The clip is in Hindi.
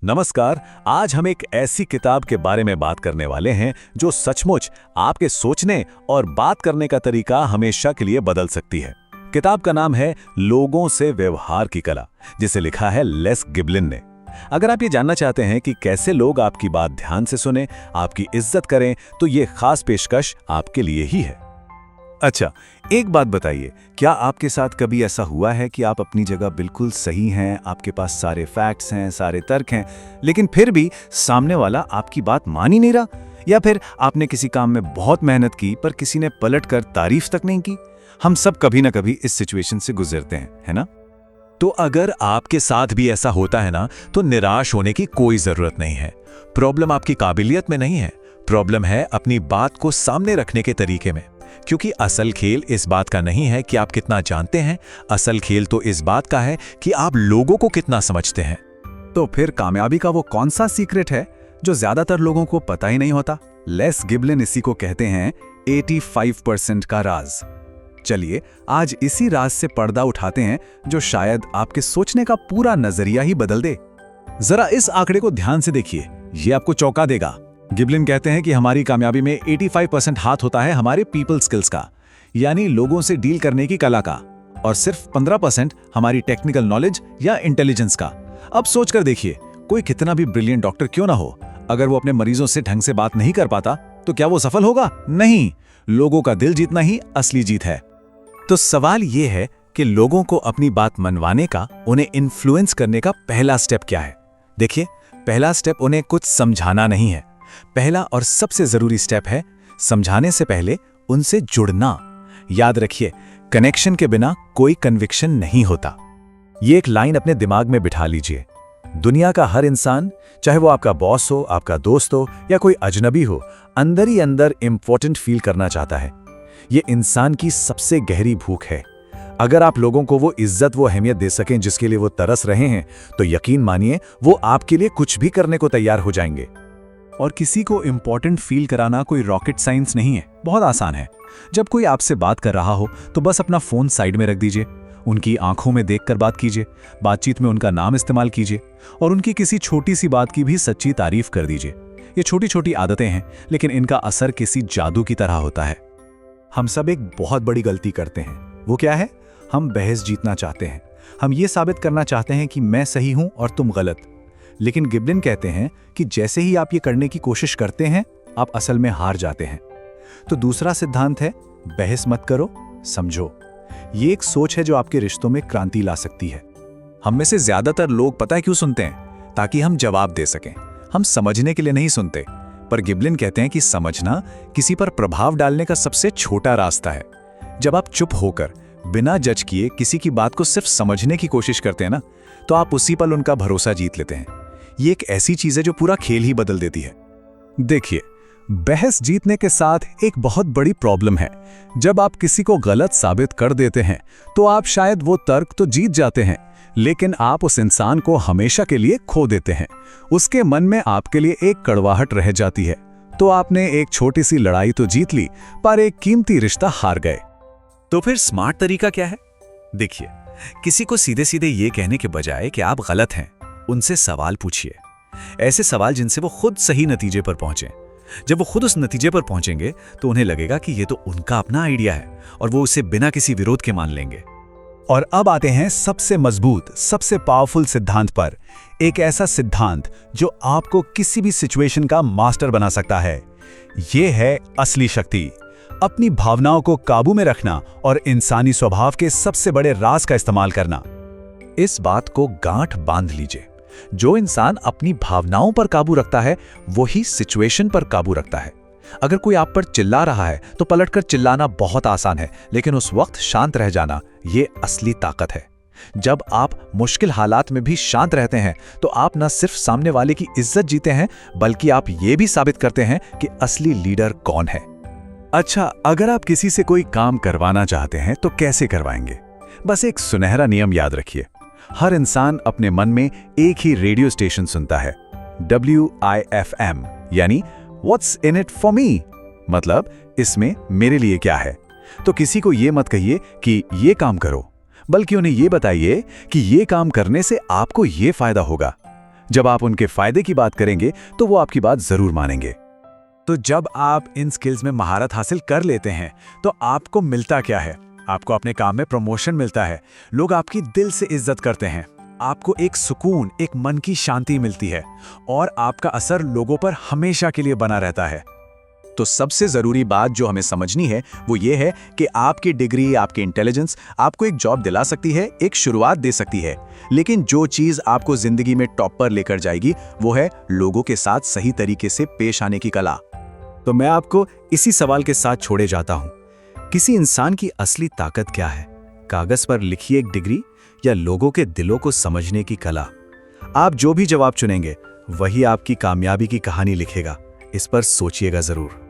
नमस्कार। आज हम एक ऐसी किताब के बारे में बात करने वाले हैं जो सचमुच आपके सोचने और बात करने का तरीका हमेशा के लिए बदल सकती है। किताब का नाम है लोगों से व्यवहार की कला, जिसे लिखा है लेस गिबलिन ने। अगर आप ये जानना चाहते हैं कि कैसे लोग आपकी बात ध्यान से सुने, आपकी इज्जत करें, तो ये खास पेशकश आपके लिए ही है। अच्छा, एक बात बताइए, क्या आपके साथ कभी ऐसा हुआ है कि आप अपनी जगह बिल्कुल सही हैं, आपके पास सारे फैक्ट्स हैं, सारे तर्क हैं, लेकिन फिर भी सामने वाला आपकी बात मान ही नहीं रहा? या फिर आपने किसी काम में बहुत मेहनत की पर किसी ने पलट कर तारीफ तक नहीं की? हम सब कभी ना कभी इस सिचुएशन से गुजरते हैं, है ना? तो अगर आपके साथ भी ऐसा होता है ना, तो निराश होने की कोई जरूरत नहीं है। प्रॉब्लम आपकी काबिलियत में नहीं है, प्रॉब्लम है अपनी बात को सामने रखने के तरीके में। क्योंकि असल खेल इस बात का नहीं है कि आप कितना जानते हैं, असल खेल तो इस बात का है कि आप लोगों को कितना समझते हैं। तो फिर कामयाबी का वो कौन सा सीक्रेट है जो ज्यादातर लोगों को पता ही नहीं होता? लेस गिबलिन इसी को कहते हैं 85% का राज। चलिए आज इसी राज से पर्दा उठाते हैं जो शायद आपके सोचने का पूरा नजरिया ही बदल दे। जरा इस आंकड़े को ध्यान से देखिए, ये आपको चौंका देगा। गिबलिन कहते हैं कि हमारी कामयाबी में 85% हाथ होता है हमारे पीपल स्किल्स का, यानी लोगों से डील करने की कला का, और सिर्फ 15% हमारी टेक्निकल नॉलेज या इंटेलिजेंस का। अब सोचकर देखिए, कोई कितना भी ब्रिलियंट डॉक्टर क्यों ना हो, अगर वो अपने मरीजों से ढंग से बात नहीं कर पाता तो क्या वो सफल होगा? नहीं। लोगों का दिल जीतना ही असली जीत है। तो सवाल ये है कि लोगों को अपनी बात मनवाने का, उन्हें इन्फ्लुएंस करने का पहला स्टेप क्या है? देखिए, पहला स्टेप उन्हें कुछ समझाना नहीं है। पहला और सबसे जरूरी स्टेप है समझाने से पहले उनसे जुड़ना। याद रखिए, कनेक्शन के बिना कोई कन्विक्शन नहीं होता। ये एक लाइन अपने दिमाग में बिठा लीजिए। दुनिया का हर इंसान, चाहे वो आपका बॉस हो, आपका दोस्त हो या कोई अजनबी हो, अंदर ही अंदर इंपॉर्टेंट फील करना चाहता है। ये इंसान की सबसे गहरी भूख है। अगर आप लोगों को वो इज्जत, वो अहमियत दे सकें जिसके लिए वो तरस रहे हैं, तो यकीन मानिए वो आपके लिए कुछ भी करने को तैयार हो जाएंगे। और किसी को इंपॉर्टेंट फील कराना कोई रॉकेट साइंस नहीं है, बहुत आसान है। जब कोई आपसे बात कर रहा हो तो बस अपना फोन साइड में रख दीजिए, उनकी आंखों में देखकर बात कीजिए, बातचीत में उनका नाम इस्तेमाल कीजिए और उनकी किसी छोटी सी बात की भी सच्ची तारीफ कर दीजिए। ये छोटी छोटी आदतें हैं, लेकिन इनका असर किसी जादू की तरह होता है। हम सब एक बहुत बड़ी गलती करते हैं। वो क्या है? हम बहस जीतना चाहते हैं। हम ये साबित करना चाहते हैं कि मैं सही हूं और तुम गलत। लेकिन गिबलिन कहते हैं कि जैसे ही आप ये करने की कोशिश करते हैं, आप असल में हार जाते हैं। तो दूसरा सिद्धांत है, बहस मत करो, समझो। ये एक सोच है जो आपके रिश्तों में क्रांति ला सकती है। हम में से ज्यादातर लोग पता है क्यों सुनते हैं? ताकि हम जवाब दे सकें। हम समझने के लिए नहीं सुनते। पर गिबलिन कहते हैं कि समझना किसी पर प्रभाव डालने का सबसे छोटा रास्ता है। जब आप चुप होकर बिना जज किए किसी की बात को सिर्फ समझने की कोशिश करते हैं ना, तो आप उसी पल उनका भरोसा जीत लेते हैं। ये एक ऐसी चीज है जो पूरा खेल ही बदल देती है। देखिए, बहस जीतने के साथ एक बहुत बड़ी प्रॉब्लम है। जब आप किसी को गलत साबित कर देते हैं तो आप शायद वो तर्क तो जीत जाते हैं, लेकिन आप उस इंसान को हमेशा के लिए खो देते हैं। उसके मन में आपके लिए एक कड़वाहट रह जाती है। तो आपने एक छोटी सी लड़ाई तो जीत ली, पर एक कीमती रिश्ता हार गए। तो फिर स्मार्ट तरीका क्या है? देखिए, किसी को सीधे सीधे ये कहने के बजाय कि आप गलत हैं, उनसे सवाल पूछिए। ऐसे सवाल जिनसे वो खुद सही नतीजे पर पहुंचे। जब वो खुद उस नतीजे पर पहुंचेंगे तो उन्हें लगेगा कि ये तो उनका अपना आइडिया है और वो उसे बिना किसी विरोध के मान लेंगे। और अब आते हैं सबसे मजबूत, सबसे पावरफुल सिद्धांत पर। एक ऐसा सिद्धांत जो आपको किसी भी सिचुएशन का मास्टर बना सकता है। ये है असली शक्ति। अपनी भावनाओं को काबू में रखना और इंसानी स्वभाव के सबसे बड़े राज का इस्तेमाल करना। इस बात को गांठ बांध लीजिए। जो इंसान अपनी भावनाओं पर काबू रखता है, वही सिचुएशन पर काबू रखता है। अगर कोई आप पर चिल्ला रहा है तो पलटकर चिल्लाना बहुत आसान है, लेकिन उस वक्त शांत रह जाना, ये असली ताकत है। जब आप मुश्किल हालात में भी शांत रहते हैं तो आप न सिर्फ सामने वाले की इज्जत जीते हैं, बल्कि आप ये भी साबित करते हैं कि असली लीडर कौन है। अच्छा, अगर आप किसी से कोई काम करवाना चाहते हैं तो कैसे करवाएंगे? बस एक सुनहरा नियम याद रखिए। हर इंसान अपने मन में एक ही रेडियो स्टेशन सुनता है, WIFM, यानी what's in it for me, मतलब इसमें मेरे लिए क्या है। तो किसी को ये मत कहिए कि ये काम करो, बल्कि उन्हें ये बताइए कि ये काम करने से आपको ये फायदा होगा। जब आप उनके फायदे की बात करेंगे तो वो आपकी बात जरूर मानेंगे। तो जब आप इन स्किल्स में महारत हासिल कर लेते हैं तो आपको मिलता क्या है? आपको अपने काम में प्रमोशन मिलता है, लोग आपकी दिल से इज्जत करते हैं, आपको एक सुकून, एक मन की शांति मिलती है और आपका असर लोगों पर हमेशा के लिए बना रहता है। तो सबसे जरूरी बात जो हमें समझनी है वो ये है कि आपकी डिग्री, आपकी इंटेलिजेंस आपको एक जॉब दिला सकती है, एक शुरुआत दे सकती है, लेकिन जो चीज आपको जिंदगी में टॉप पर लेकर जाएगी वो है लोगों के साथ सही तरीके से पेश आने की कला। तो मैं आपको इसी सवाल के साथ छोड़े जाता हूं, किसी इंसान की असली ताकत क्या है? कागज पर लिखी एक डिग्री या लोगों के दिलों को समझने की कला? आप जो भी जवाब चुनेंगे वही आपकी कामयाबी की कहानी लिखेगा। इस पर सोचिएगा जरूर।